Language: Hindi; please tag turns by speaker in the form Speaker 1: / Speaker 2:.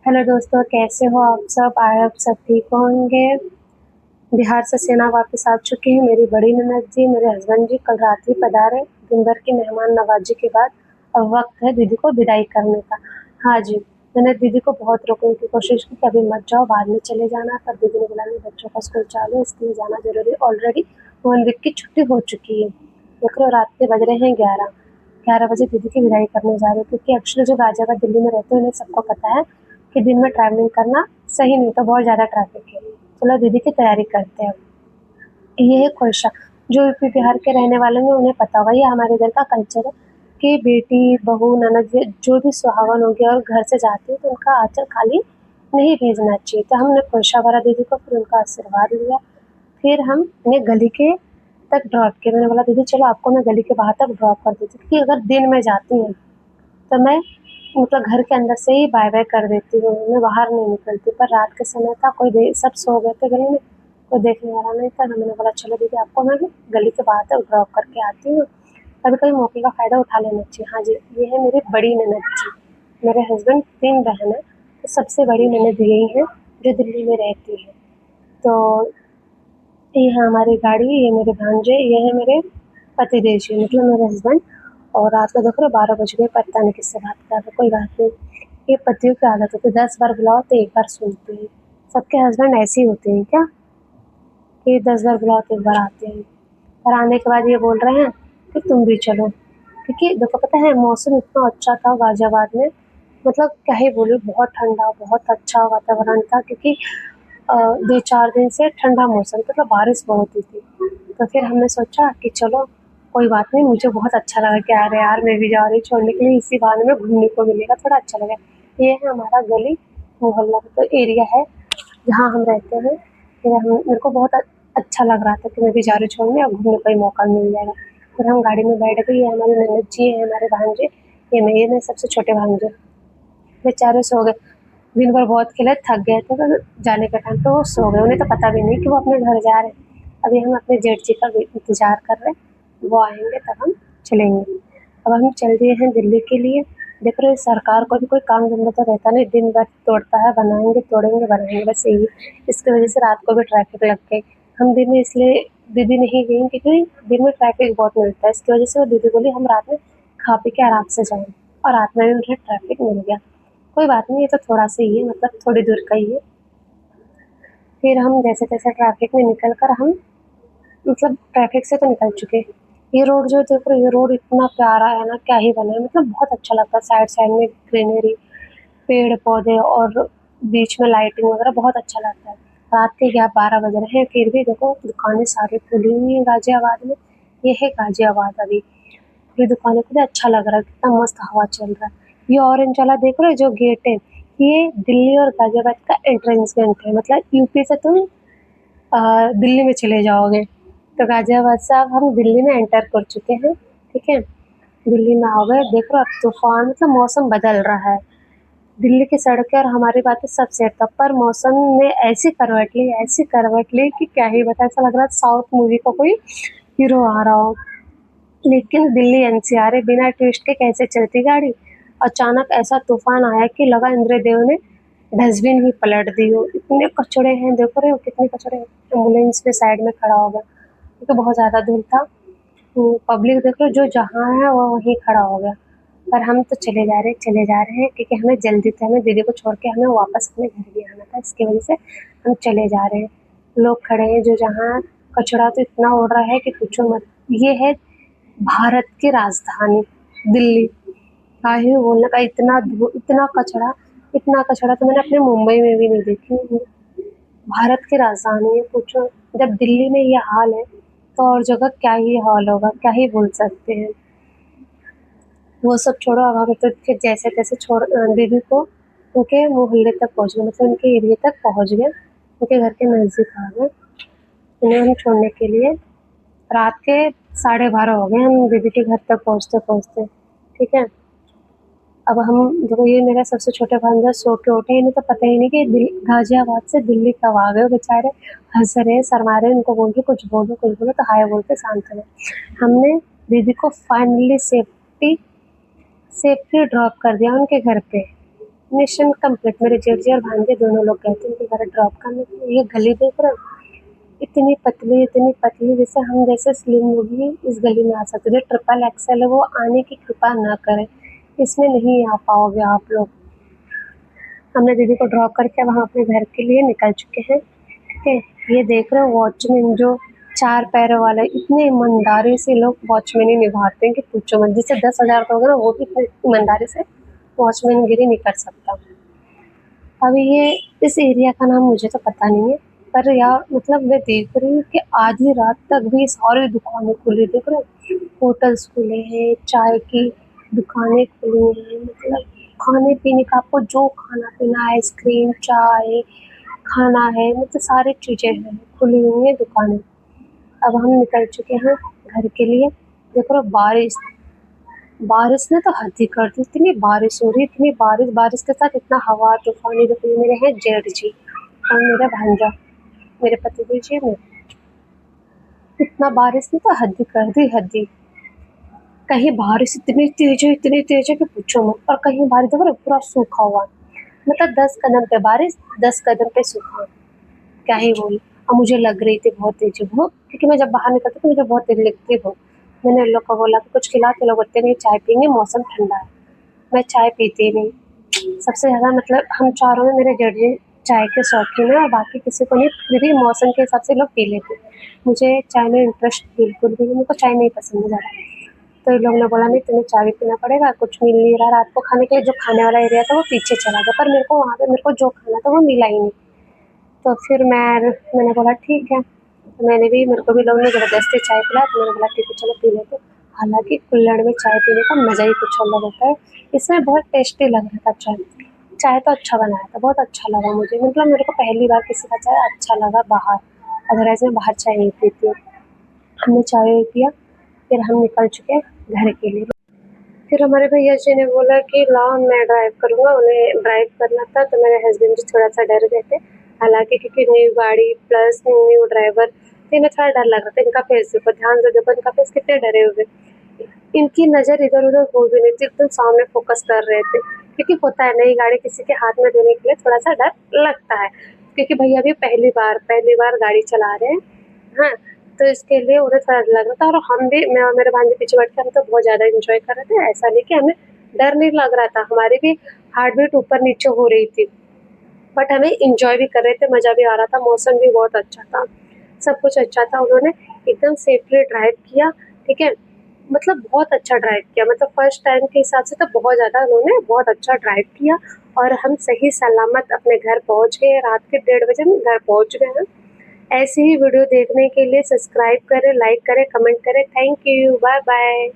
Speaker 1: हेलो दोस्तों, कैसे हो आप सब? आए आप सब ठीक होंगे। बिहार से सेना वापस आ चुकी है मेरी बड़ी ननद जी। मेरे हस्बैंड जी कल रात ही पधारे। दिन भर की मेहमान नवाजी के बाद अब वक्त है दीदी को विदाई करने का। हाँ जी, मैंने दीदी को बहुत रोकने की कोशिश की कि अभी मत जाओ, बाद में चले जाना, पर दीदी ने बोला नहीं, बच्चों का स्कूल चालू है, इसके लिए जाना जरूरी। ऑलरेडी 1 वीक की छुट्टी हो चुकी है। देख लो, रात के बज रहे हैं 11 बजे दीदी की विदाई करने जा रही हूँ, क्योंकि एक्चुअली जो गाजियाबाद दिल्ली में रहते हैं उन्हें सबको पता है कि दिन में ट्रैवलिंग करना सही नहीं होता, बहुत ज़्यादा ट्रैफिक है। चलो दीदी की तैयारी करते हैं। ये है ख्वाहिशा। जो यूपी बिहार के रहने वाले हैं उन्हें पता होगा, ये हमारे इधर का कल्चर है कि बेटी बहू ननद जो भी सुहागन हो गया और घर से जाती है तो उनका आंचल खाली नहीं भेजना चाहिए। तो हमने ख्वाहिशा भरा दीदी को, फिर उनका आशीर्वाद लिया। फिर हम उन्हें गली के तक ड्रॉप किया। मैंने बोला दीदी चलो आपको मैं गली के बाहर तक ड्रॉप कर देती हूँ, क्योंकि अगर दिन में जाती हैं तो मैं मतलब घर के अंदर से ही बाय बाय कर देती हूँ, मैं बाहर नहीं निकलती। पर रात के समय था, सब सो गए थे गली में, कोई देखने वाला नहीं था। तो मैंने बोला चलो दीदी आपको मैं भी गली के बाहर तक ड्रॉप करके आती हूँ, कभी कभी मौके का फ़ायदा उठा लेना चाहिए। हाँ जी, ये है मेरी बड़ी ननद जी। मेरे हस्बैंड 3 बहन है, तो सबसे बड़ी ननद यही है जो दिल्ली में रहती है। तो ये है हमारी गाड़ी, ये मेरे भांजे, ये है मेरे पतिदेव जी, मतलब मेरे हस्बैंड। और रात को देख रहे 12 बज गए, पता नहीं किससे बात कर रहे, कोई बात नहीं। ये पतियों की आदत होती है, 10 बार बुलाओ तो एक बार सुनते हैं। सबके हस्बैंड ऐसे ही होते हैं क्या, कि 10 बार बुलाओ तो एक बार आते हैं। और आने के बाद ये बोल रहे हैं कि तुम भी चलो, क्योंकि देखो पता है मौसम इतना अच्छा था गाजियाबाद में, मतलब क्या ही बोलूँ, बहुत ठंडा, बहुत अच्छा वातावरण था। क्योंकि 2-4 दिन से ठंडा मौसम, मतलब बारिश बहुत हुई थी। तो फिर हमने सोचा कि चलो कोई बात नहीं, मुझे बहुत अच्छा लगा कि अरे यार मैं भी जा रही हूँ छोड़ने के लिए, इसी बहाने में घूमने को मिलेगा, थोड़ा अच्छा लगा। ये है हमारा गली मोहल्ला, मतलब एरिया है जहाँ हम रहते हैं। फिर हम मेरे को बहुत अच्छा लग रहा था कि मैं भी जा रही हूँ छोड़ने, और घूमने का ही मौका मिल जाएगा। फिर हम गाड़ी में बैठ गए। ये हमारी ननद जी है, हमारे भांजे, ये मेरे सबसे छोटे भांजे। बेचारे सो गए, दिन भर बहुत खेले, थक गए थे, तो जाने के टाइम पे वो सो गए। उन्हें तो पता भी नहीं कि वो अपने घर जा रहे हैं। अभी हम अपने जेठ जी का इंतजार कर रहे हैं, वो आएंगे तब हम चलेंगे। अब हम चल दिए हैं दिल्ली के लिए। देख रहे हैं, सरकार को भी कोई काम धंधा तो रहता नहीं, दिन भर तोड़ता है, बनाएंगे तोड़ेंगे बनाएंगे, बस यही। इसकी वजह से रात को भी ट्रैफिक लग गई। हम दिन में इसलिए दीदी नहीं गई क्योंकि दिन में ट्रैफिक बहुत मिलता है, इसकी वजह से वो दीदी बोली हम रात में खा पी के आराम से जाएं, और रात में भी उन्हें ट्रैफिक मिल गया। कोई बात नहीं, ये तो थोड़ा सा ही है, मतलब थोड़ी दूर का ही है। फिर हम जैसे तैसे ट्रैफिक में निकल कर हम, मतलब ट्रैफिक से तो निकल चुके। ये रोड जो देख रहे हो, ये रोड इतना प्यारा है ना, क्या ही बना है, मतलब बहुत अच्छा लगता है। साइड साइड में ग्रीनरी, पेड़ पौधे, और बीच में लाइटिंग वगैरह, बहुत अच्छा लगता है। रात के 12 बज रहे हैं, फिर भी देखो दुकानें सारी खुली हुई हैं गाजियाबाद में। ये है गाजियाबाद। अभी पूरी दुकानें खुली, अच्छा लग रहा है, कितना मस्त हवा चल रहा है। ये ऑरेंज वाला देख रहे हो जो गेट है, ये दिल्ली और गाजियाबाद का एंट्रेंस गेट है। मतलब यूपी से तुम दिल्ली में चले जाओगे, तो गाजियाबाद से अब हम दिल्ली में एंटर कर चुके हैं। ठीक है, दिल्ली में आ गए। देख रहे हो अब तूफान, मतलब मौसम बदल रहा है। दिल्ली की सड़कें और हमारी बातें सब सेट था, पर मौसम ने ऐसी करवट ली कि क्या ही बता। ऐसा लग रहा है साउथ मूवी का कोई हीरो आ रहा हो। लेकिन दिल्ली एनसीआर है, बिना ट्विस्ट के कैसे चलती गाड़ी। अचानक ऐसा तूफान आया कि लगा इंद्रदेव ने डस्टबिन ही पलट दी हो। इतने कचड़े हैं, देखो रहे हो कितने कचड़े हैं। एम्बुलेंस पे साइड में खड़ा हो गया क्योंकि बहुत ज़्यादा धूल था। तो पब्लिक देख लो, जो जहाँ है वो वहीं खड़ा हो गया। पर हम तो चले जा रहे हैं, क्योंकि हमें जल्दी थी, हमें दीदी को छोड़ के हमें वापस अपने घर भी आना था, इसकी वजह से हम चले जा रहे हैं। लोग खड़े हैं जो जहाँ, कचड़ा तो इतना उड़ रहा है कि पूछो मत। ये है भारत की राजधानी दिल्ली। क्या ही बोलने का, इतना कचरा तो मैंने अपने मुंबई में भी नहीं देखी। भारत की राजधानी है, पूछो। जब दिल्ली में ये हाल है तो और जगह क्या ही हाल होगा, क्या ही बोल सकते हैं। वो सब छोड़ो, अब हम तो फिर जैसे तैसे दीदी को उनके मोहल्ले तक पहुंच गए, मतलब उनके एरिया तक पहुंच गए, उनके घर के नज़दीक आ गए उन्हें हम छोड़ने के लिए। रात के 12:30 हो गए हम दीदी के घर तक पहुंचते पहुंचते। ठीक है, अब हम, देखो ये मेरा सबसे छोटा भांजा सो के उठे, इन्हें तो पता ही नहीं कि गाजियाबाद से दिल्ली कब आ गए। बेचारे हंस रहे शर्मा रहे, उनको बोल के कुछ बोलो तो हाय बोलते शांत रहे। हमने दीदी को फाइनली सेफ्टी सेफ्टी ड्रॉप कर दिया उनके घर पे। Mission complete. मेरे जेठ जी और भांजे दोनों लोग गए थे उनके घर ड्रॉप करने के लिए। ये गली देख रहे हो, इतनी पतली, जैसे हम जैसे स्लिम लोग ही इस गली में आ सकते। जो ट्रिपल एक्सल है वो आने की कृपा ना करें, इसमें नहीं आ पाओगे आप लोग। हमने दीदी को ड्रॉप करके वहाँ अपने घर के लिए निकल चुके हैं। ठीक है, ये देख रहे हो वॉचमैन जो 4 पैरों वाला, इतने ईमानदारी से लोग वॉचमैन ही निभाते हैं कि पूछो मत। जिससे 10,000 दोगे ना वो भी इतनी ईमानदारी से वॉचमैन गिरी नहीं कर सकता। अभी ये इस एरिया का नाम मुझे तो पता नहीं है, पर यार मतलब मैं देख रही हूँ कि आधी रात तक भी सारी दुकानें खुली। देख रहे हो, होटल्स खुले हैं, चाय की दुकानें खुली हैं, मतलब खाने पीने का आपको जो खाना पीना, आइसक्रीम, चाय खाना है, मतलब सारी चीज़ें हैं, खुली हुई हैं दुकानें। अब हम निकल चुके हैं घर के लिए। देख रहे हो बारिश ने तो हद ही कर दी। इतनी बारिश हो रही, इतनी बारिश, बारिश के साथ इतना हवा तूफानी। देखो मेरे हैं जेठ जी और मेरा भांजा, मेरे पति जी में इतना बारिश ने तो हद ही कर दी, हद ही। कहीं बारिश इतनी तेज है कि पूछो मत, और कहीं बारिश देखो पूरा सूखा हुआ, मतलब 10 कदम पे बारिश, 10 कदम पे सूखा। क्या ही बोलूं। और मुझे लग रही थी बहुत तेज भूख, क्योंकि मैं जब बाहर निकलती तो मुझे बहुत तेज लगती है भूख। मैंने उन लोग को बोला कि कुछ खिला, तो लोग बोलते नहीं चाय पीएंगे, मौसम ठंडा है। मैं चाय पीती नहीं। सबसे ज़्यादा मतलब हम चारों में मेरे जेठ जी चाय के शौकीन है, और बाकी किसी को नहीं, फिर भी मौसम के हिसाब से लोग पी लेते हैं। मुझे चाय में इंटरेस्ट बिल्कुल भी नहीं, मेरे को चाय नहीं पसंद है ज़्यादा। तो इन लोगों ने बोला नहीं तुम्हें चाय भी पीना पड़ेगा, कुछ मिल नहीं रहा रात को खाने के लिए। जो खाने वाला एरिया था वो पीछे चला गया, पर मेरे को वहाँ पे मेरे को जो खाना था वो मिला ही नहीं। तो फिर मैंने बोला ठीक है। तो मेरे को भी लोगों ने ज़बरदस्ती चाय पिलाया, तो मैंने बोला ठीक है चलो पी लेते। हालाँकि कुल्हड़ में चाय पीने का मज़ा ही कुछ अलग होता है। इसमें बहुत टेस्टी लग रहा था चाय। चाय तो अच्छा बनाया था, बहुत अच्छा लगा मुझे। मतलब मेरे को पहली बार किसी का चाय अच्छा लगा बाहर, अदरवाइज़ मैं बाहर चाय नहीं पीती हूँ। हमने चाय वाय पिया, फिर हम निकल चुके घर के लिए। फिर हमारे भैया जी ने बोला कि लाओ मैं ड्राइव करूँगा, उन्हें ड्राइव करना था, तो मेरे हस्बैंड जी थोड़ा-सा डर गए थे। हालाँकि क्योंकि न्यू गाड़ी प्लस न्यू ड्राइवर, तो इन्हें थोड़ा डर लग रहा था। इनका फेस देखो, ध्यान से देखो इनका फेस, कितने डरे हुए। इनकी नज़र इधर-उधर हो भी नहीं थी, एकदम सामने फ़ोकस कर रहे थे। क्योंकि होता है नई गाड़ी किसी के हाथ में देने के लिए थोड़ा-सा डर लगता है। क्योंकि भैया भी पहली बार गाड़ी चला रहे हैं। हाँ, तो इसके लिए उन्हें थोड़ा डर लग रहा था, और हम भी, मैं और मेरे भांजे पीछे बैठ के हम तो बहुत ज़्यादा एन्जॉय कर रहे थे। ऐसा नहीं कि हमें डर नहीं लग रहा था, हमारी भी हार्ट बीट ऊपर-नीचे हो रही थी। बट हमें एन्जॉय भी कर रहे थे, मज़ा भी आ रहा था, मौसम भी बहुत अच्छा था, सब कुछ अच्छा था। उन्होंने एकदम सेफली ड्राइव किया, ठीक है? मतलब बहुत अच्छा ड्राइव किया, मतलब फर्स्ट टाइम के हिसाब से तो बहुत ज़्यादा उन्होंने बहुत अच्छा ड्राइव किया, और हम सही सलामत अपने घर पहुँच गए। रात के 1:30 बजे हम घर पहुँच गए हैं। ऐसी ही वीडियो देखने के लिए सब्सक्राइब करें, लाइक करें, कमेंट करें। Thank you, bye bye.